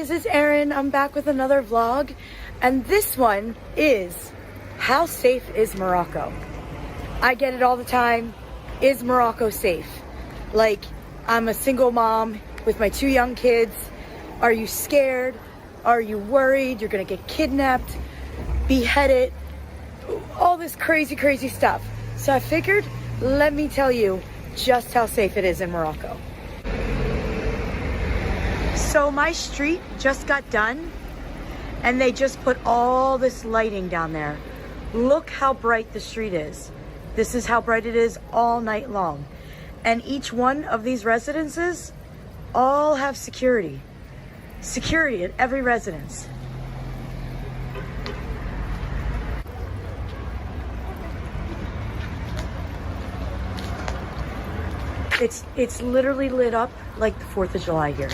This is Erin. I'm back with another vlog, and this one is how safe is Morocco? I get it all the time. Is Morocco safe? Like, I'm a single mom with my 2 young kids. Are you scared? Are you worried you're gonna get kidnapped, beheaded, all this crazy stuff? So I figured, let me tell you just how safe it is in Morocco. So my street just got done, and they just put all this lighting down there. Look how bright the street is. This is how bright it is all night long. And each one of these residences all have security. Security at every residence. It's literally lit up like the 4th of July here.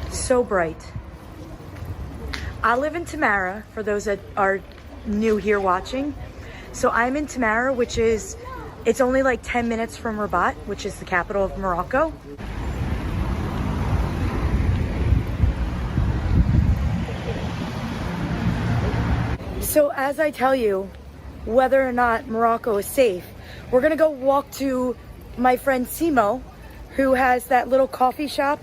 So bright. I live in Tamara, for those that are new here watching. So I'm in Tamara, which is, it's only like 10 minutes from Rabat, which is the capital of Morocco. So as I tell you whether or not Morocco is safe, we're gonna go walk to my friend Simo, who has that little coffee shop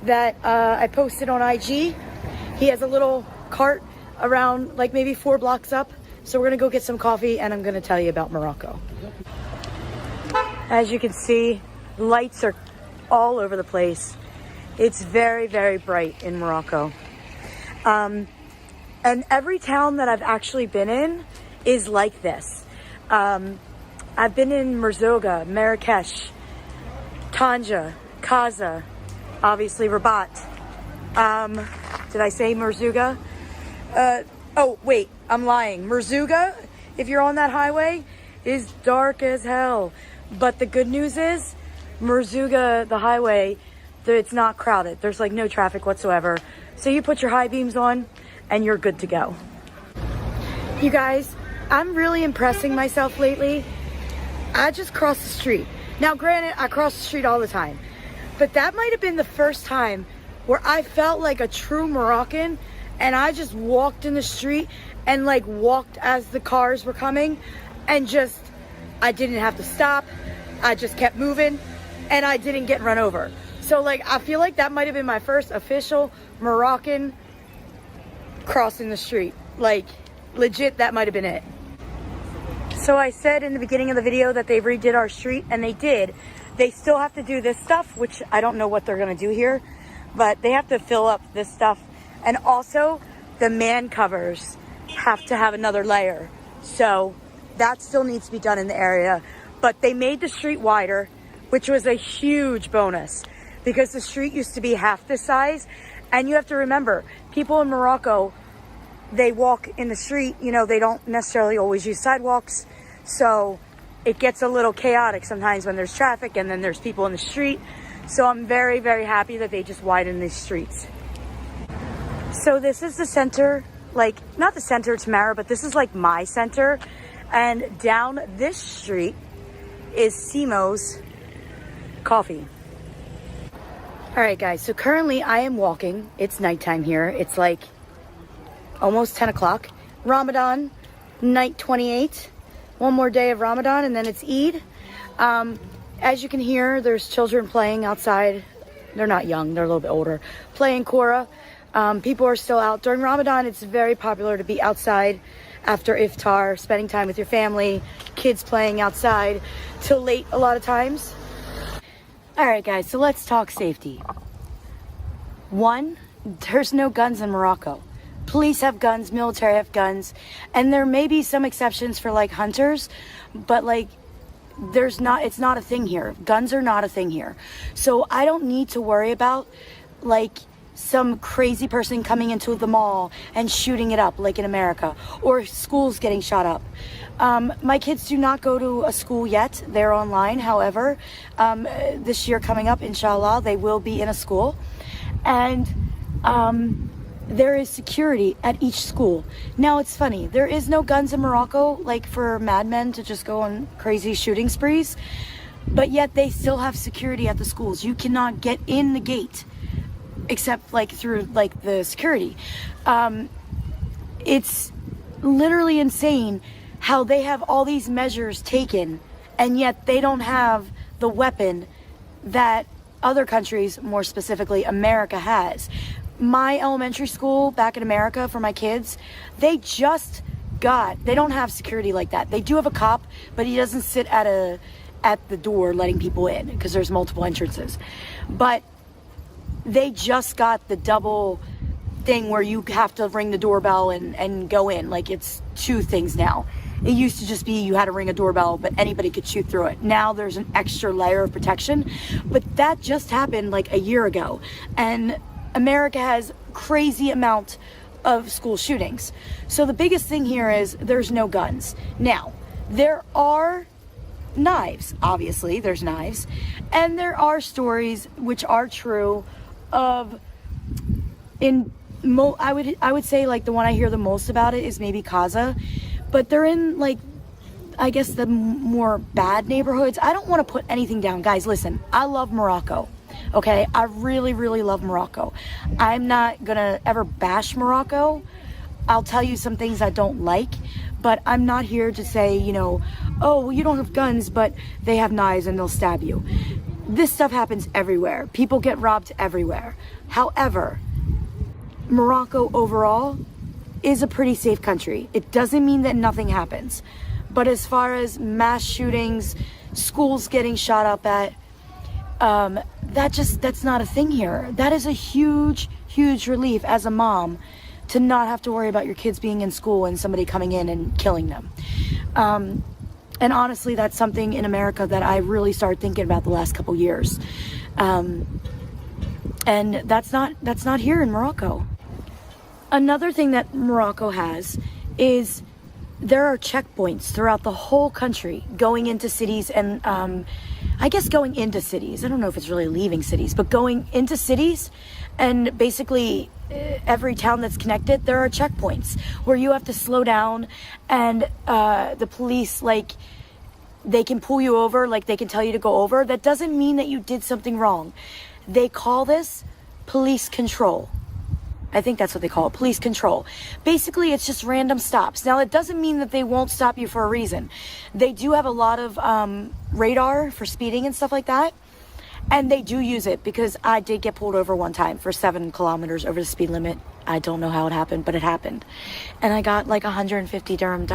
that I posted on IG. He has a little cart around like maybe 4 blocks up. So we're gonna go get some coffee, and I'm gonna tell you about Morocco. As you can see, lights are all over the place. It's very bright in Morocco. And every town that I've actually been in is like this. I've been in Merzouga, Marrakesh, Tanja, Kaza, obviously Rabat. Did I say Merzouga? Oh wait, I'm lying. Merzouga, if you're on that highway, is dark as hell. But the good news is, Merzouga, the highway, it's not crowded. There's like no traffic whatsoever. So you put your high beams on and you're good to go. You guys, I'm really impressing myself lately. I just crossed the street. Now granted, I cross the street all the time, but that might have been the first time where I felt like a true Moroccan, and I just walked in the street and like walked as the cars were coming, and just, I didn't have to stop. I just kept moving and I didn't get run over. So like, I feel like that might have been my first official Moroccan crossing the street. Like legit, that might have been it. So I said in the beginning of the video that they redid our street, and they did. They still have to do this stuff, which I don't know what they're gonna do here, but they have to fill up this stuff. And also the man covers have to have another layer. So that still needs to be done in the area. But they made the street wider, which was a huge bonus, because the street used to be half this size. And you have to remember, people in Morocco, they walk in the street, you know, they don't necessarily always use sidewalks. So it gets a little chaotic sometimes when there's traffic and then there's people in the street. So I'm very happy that they just widened these streets. So this is the center, like not the center of Tamara, but this is like my center. And down this street is Simo's coffee. All right guys, so currently I am walking. It's nighttime here. It's like almost 10 o'clock. Ramadan, night 28. One more day of Ramadan and then it's Eid. As you can hear, there's children playing outside. They're not young, they're a little bit older. Playing Kora. People are still out. During Ramadan, it's very popular to be outside after iftar, spending time with your family, kids playing outside till late a lot of times. All right guys, so let's talk safety. 1, there's no guns in Morocco. Police have guns, military have guns, and there may be some exceptions for like hunters, but like it's not a thing here. Guns are not a thing here. So I don't need to worry about like some crazy person coming into the mall and shooting it up like in America, or schools getting shot up. My kids do not go to a school yet. They're online. However, this year coming up, inshallah, they will be in a school. And there is security at each school. Now it's funny, there is no guns in Morocco like for madmen to just go on crazy shooting sprees, but yet they still have security at the schools. You cannot get in the gate except like through like the security. It's literally insane how they have all these measures taken, and yet they don't have the weapon that other countries, more specifically America, has. My elementary school back in America for my kids, they don't have security like that. They do have a cop, but he doesn't sit at the door letting people in because there's multiple entrances. But they just got the double thing where you have to ring the doorbell and go in. Like, it's two things now. It used to just be you had to ring a doorbell, but anybody could shoot through it. Now there's an extra layer of protection, but that just happened like a year ago. And America has crazy amount of school shootings. So the biggest thing here is there's no guns. Now, there are knives, obviously there's knives, and there are stories which are true of I would say like the one I hear the most about it is maybe Gaza, but they're in like, I guess the more bad neighborhoods. I don't want to put anything down. Guys, listen, I love Morocco. Okay, I really, really love Morocco. I'm not gonna ever bash Morocco. I'll tell you some things I don't like, but I'm not here to say, you know, oh, well, you don't have guns, but they have knives and they'll stab you. This stuff happens everywhere. People get robbed everywhere. However, Morocco overall is a pretty safe country. It doesn't mean that nothing happens. But as far as mass shootings, schools getting shot up at, that's not a thing here. That is a huge, huge relief as a mom to not have to worry about your kids being in school and somebody coming in and killing them. And honestly, that's something in America that I really started thinking about the last couple years. And that's not here in Morocco. Another thing that Morocco has is there are checkpoints throughout the whole country going into cities and I guess going into cities. I don't know if it's really leaving cities, but going into cities, and basically every town that's connected, there are checkpoints where you have to slow down, and the police, like, they can pull you over, like they can tell you to go over. That doesn't mean that you did something wrong. They call this police control. I think that's what they call it, police control. Basically, it's just random stops. Now, it doesn't mean that they won't stop you for a reason. They do have a lot of radar for speeding and stuff like that. And they do use it, because I did get pulled over one time for 7 kilometers over the speed limit. I don't know how it happened, but it happened. And I got like 150 dirham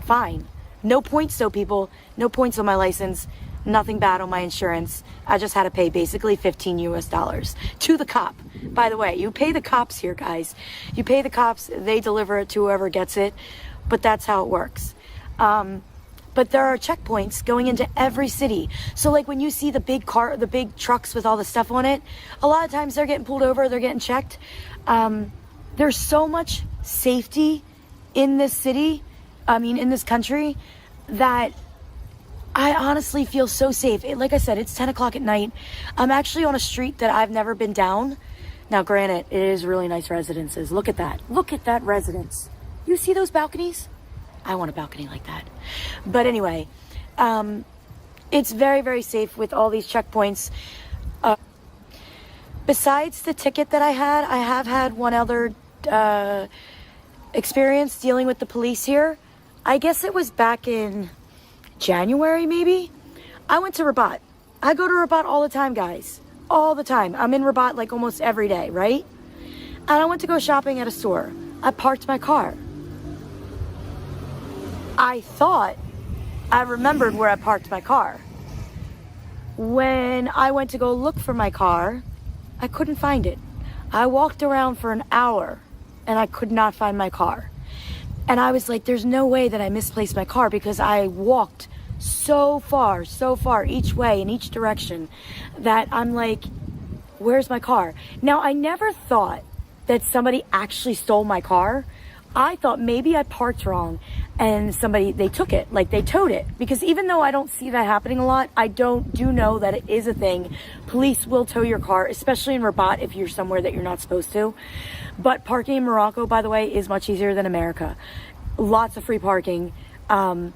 fine. No points though, people. No points on my license. Nothing bad on my insurance. I just had to pay basically $15 US to the cop. By the way, you pay the cops here, guys. You pay the cops, they deliver it to whoever gets it, but that's how it works. But there are checkpoints going into every city. So like when you see the big trucks with all the stuff on it, a lot of times they're getting pulled over, they're getting checked. There's so much safety in this city, in this country, that I honestly feel so safe. Like I said, it's 10 o'clock at night. I'm actually on a street that I've never been down. Now, granted, it is really nice residences. Look at that. Look at that residence. You see those balconies? I want a balcony like that. But anyway, it's very, very safe with all these checkpoints. Besides the ticket that I have had one other experience dealing with the police here. I guess it was back in January, maybe. I went to Rabat. I go to Rabat all the time, guys. All the time. I'm in Rabat like almost every day, right? And I went to go shopping at a store. I parked my car. I thought I remembered where I parked my car. When I went to go look for my car, I couldn't find it. I walked around for an hour and I could not find my car. And I was like, there's no way that I misplaced my car, because I walked so far each way in each direction that I'm like, where's my car? Now, I never thought that somebody actually stole my car. I thought maybe I parked wrong and they took it, like they towed it. Because even though I don't see that happening a lot, I do know that it is a thing. Police will tow your car, especially in Rabat if you're somewhere that you're not supposed to. But parking in Morocco, by the way, is much easier than America. Lots of free parking. And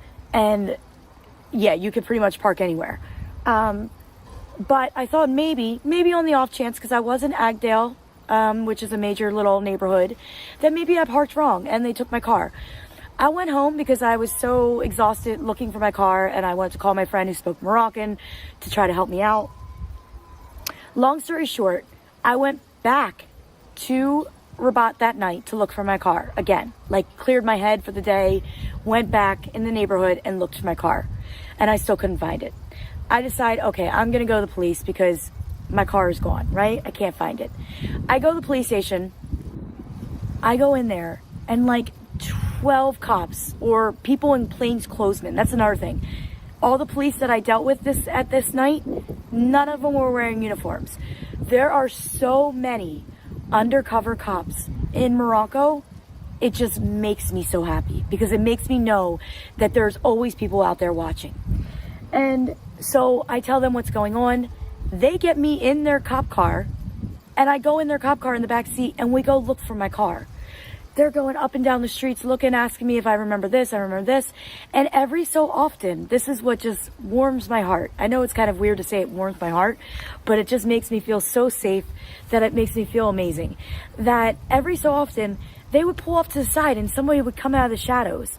yeah, you could pretty much park anywhere. But I thought maybe on the off chance, because I was in Agdale which is a major little neighborhood, that maybe I parked wrong and they took my car. I went home because I was so exhausted looking for my car, and I wanted to call my friend who spoke Moroccan to try to help me out. Long story short, I went back to Rabat that night to look for my car again, like cleared my head for the day, went back in the neighborhood and looked for my car, and I still couldn't find it. I decide, okay, I'm gonna go to the police because my car is gone, right? I can't find it. I go to the police station, I go in there, and like 12 cops or people in plainclothesmen. That's another thing. All the police that I dealt with this night, none of them were wearing uniforms. There are so many undercover cops in Morocco. It just makes me so happy because it makes me know that there's always people out there watching. And so I tell them what's going on. They get me in their cop car, and I go in their cop car in the back seat, and we go look for my car. They're going up and down the streets looking, asking me if I remember this, I remember this. And every so often, this is what just warms my heart. I know it's kind of weird to say it warms my heart, but it just makes me feel so safe that it makes me feel amazing. That every so often, they would pull off to the side and somebody would come out of the shadows.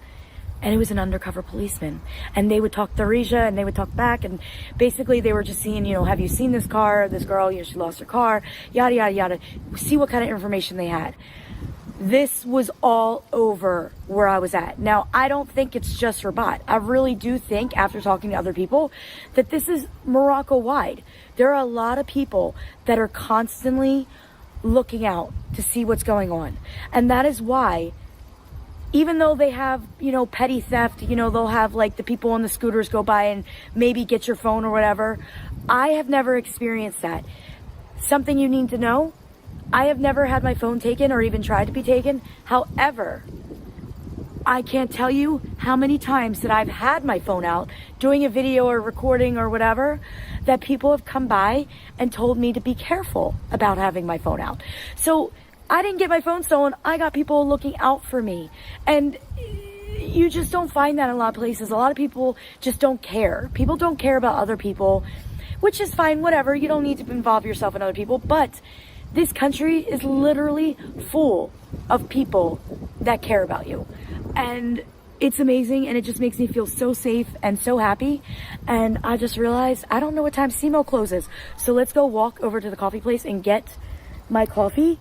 And it was an undercover policeman. And they would talk Darija and they would talk back. And basically they were just seeing, you know, have you seen this car? This girl, you know, she lost her car, yada, yada, yada. See what kind of information they had. This was all over where I was at. Now, I don't think it's just Rabat. I really do think, after talking to other people, that this is Morocco-wide. There are a lot of people that are constantly looking out to see what's going on. And that is why, even though they have, you know, petty theft, you know, they'll have like the people on the scooters go by and maybe get your phone or whatever. I have never experienced that. Something you need to know, I have never had my phone taken or even tried to be taken. However, I can't tell you how many times that I've had my phone out doing a video or recording or whatever, that people have come by and told me to be careful about having my phone out. So I didn't get my phone stolen. I got people looking out for me. And you just don't find that in a lot of places. A lot of people just don't care. People don't care about other people, which is fine, whatever. You don't need to involve yourself in other people. But this country is literally full of people that care about you. And it's amazing, and it just makes me feel so safe and so happy. And I just realized I don't know what time SEMO closes. So let's go walk over to the coffee place and get my coffee